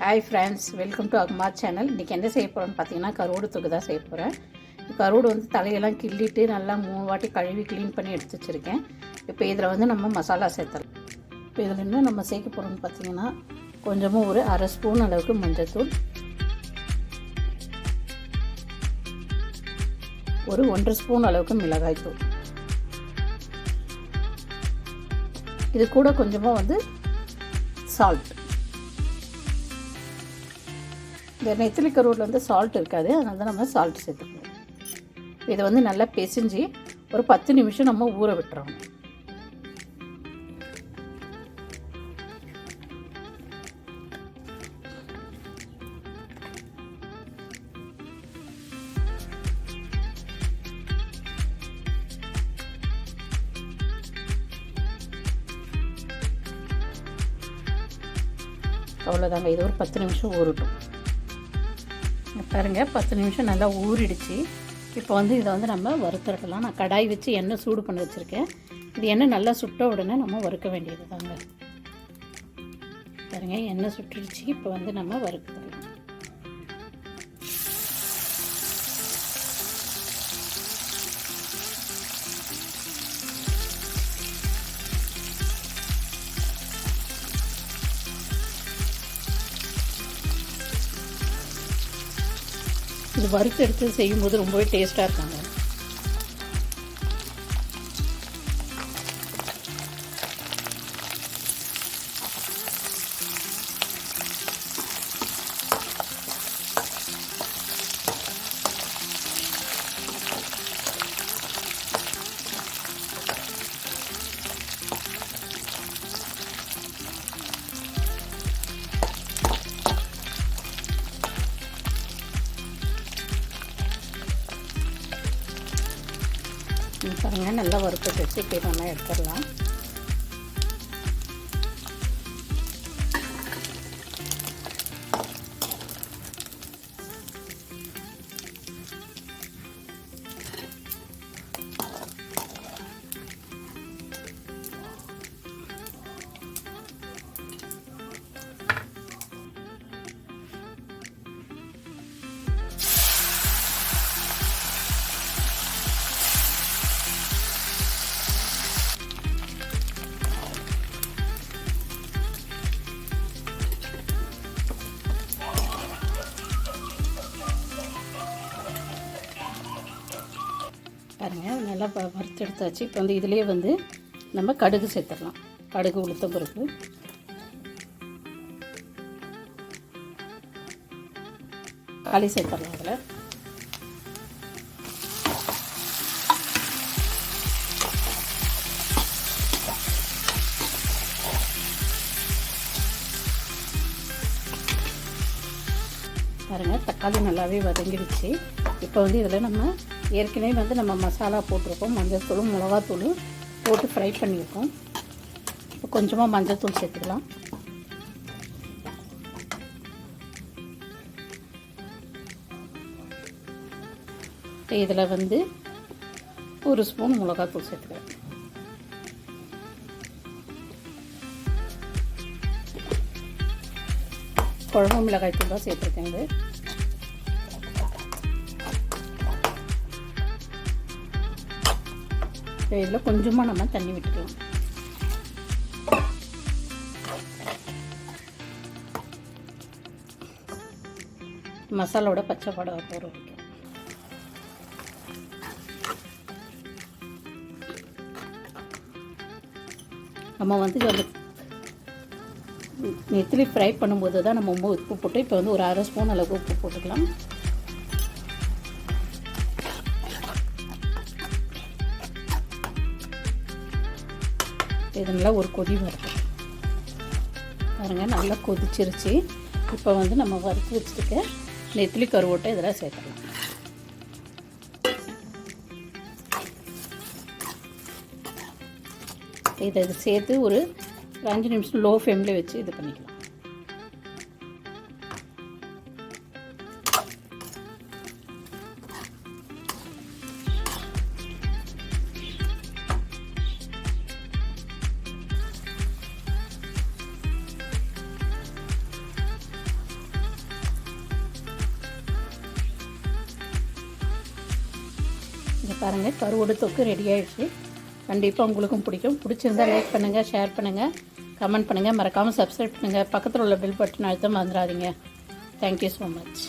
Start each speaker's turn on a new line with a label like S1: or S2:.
S1: Hi friends, welcome to அம்மா channel. இன்றைக்கி என்ன செய்ய போகிறோன்னு பார்த்தீங்கன்னா கருவாடு தொக்கு தான் செய்ய போகிறேன். கருவாடு வந்து தலையெல்லாம் கிள்ளிட்டு நல்லா 3 வாட்டி கழுவி க்ளீன் பண்ணி எடுத்து வச்சுருக்கேன். இப்போ இதில் வந்து நம்ம மசாலா சேர்த்தலாம். இப்போ இதில் என்ன நம்ம சேர்க்க போகிறோம்னு பார்த்தீங்கன்னா கொஞ்சமாக ஒரு அரை ஸ்பூன் அளவுக்கு மஞ்சள்தூள், ஒரு 1 ஸ்பூன் அளவுக்கு மிளகாய்த்தூள், இது கூட கொஞ்சமாக வந்து சால்ட். இந்த நெத்திலி கருவாடில் வந்து சால்ட் இருக்காது, அதனால தான் நம்ம சால்ட் சேர்த்துக்கணும். இதை வந்து நல்லா பிசைஞ்சு ஒரு 10 நிமிஷம் நம்ம ஊற விட்டுறோம். அவ்வளோதாங்க, இது ஒரு 10 நிமிஷம் ஊறட்டும். பாருங்கள், 10 நிமிஷம் நல்லா ஊறிடுச்சு. இப்போ வந்து இதை வந்து நம்ம வறுத்துடலாம். நான் கடாய் வச்சு எண்ணெய் சூடு பண்ணி வச்சுருக்கேன். இது எண்ணெய் நல்லா சுட்ட உடனே நம்ம வறுக்க வேண்டியது தாங்க. பாருங்கள், எண்ணெய் சுட்டுடுச்சு. இப்போ வந்து நம்ம வறுக்கலாம். இது வறுத்து எடுத்து செய்யும்போது ரொம்பவே டேஸ்ட்டாக இருக்காங்க. பாருங்கள், நல்லா வறுத்து வச்சு இப்போ நம்ம எடுத்துடலாம். பாருங்கள், நல்லா வறுத்து எடுத்தாச்சு. இப்போ வந்து இதிலே வந்து நம்ம கடுகு சேர்த்துடலாம். கடுகு, உளுத்தம் பருப்பு, களி சேர்த்துடலாம். அதில் பாருங்கள், தக்காளி நல்லாவே வதங்கிடுச்சு. இப்போ வந்து இதில் நம்ம ஏற்கனவே வந்து நம்ம மசாலா போட்டிருக்கோம். மஞ்சள் தூள், மிளகாத்தூள் போட்டு ஃப்ரை பண்ணியிருக்கோம். இப்போ கொஞ்சமாக மஞ்சள் தூள் சேர்த்துக்கலாம். இதில் வந்து 1 ஸ்பூன் மிளகாத்தூள் சேர்த்துக்கலாம். குழம்பு மிளகாய்த்தூள் தான் சேர்த்துருக்கேங்க. இதில் கொஞ்சமாக நம்ம தண்ணி விட்டுக்கலாம். மசாலாவோட பச்சை படம் போகிற வரைக்கும் நம்ம வந்து அந்த நெத்திலி ஃப்ரை பண்ணும்போது தான் நம்ம உப்பு போட்டு இப்போ வந்து ஒரு அரை ஸ்பூன் அளவுக்கு உப்பு போட்டுக்கலாம். இது நல்லா ஒரு கொதி வரட்டும். பாருங்கள், நல்லா கொதிச்சிருச்சு. இப்போ வந்து நம்ம வறுத்து வச்சுருக்க நெத்திலி கருவாட்டை இதெல்லாம் சேர்த்துக்கலாம். இதை சேர்த்து ஒரு 5 நிமிஷம் லோ ஃப்ளேமில் வச்சு இது பண்ணிக்கலாம். பாருங்கள் கருவோடு தொக்கு ரெடி ஆகிடுச்சு. கண்டிப்பாக உங்களுக்கும் பிடிக்கும். பிடிச்சிருந்தால் லைக் பண்ணுங்கள், ஷேர் பண்ணுங்கள், கமெண்ட் பண்ணுங்கள், மறக்காமல் சப்ஸ்கிரைப் பண்ணுங்கள். பக்கத்தில் உள்ள பெல் பட்டன் அழுத்த மறந்துடாதீங்க. Thank you so much.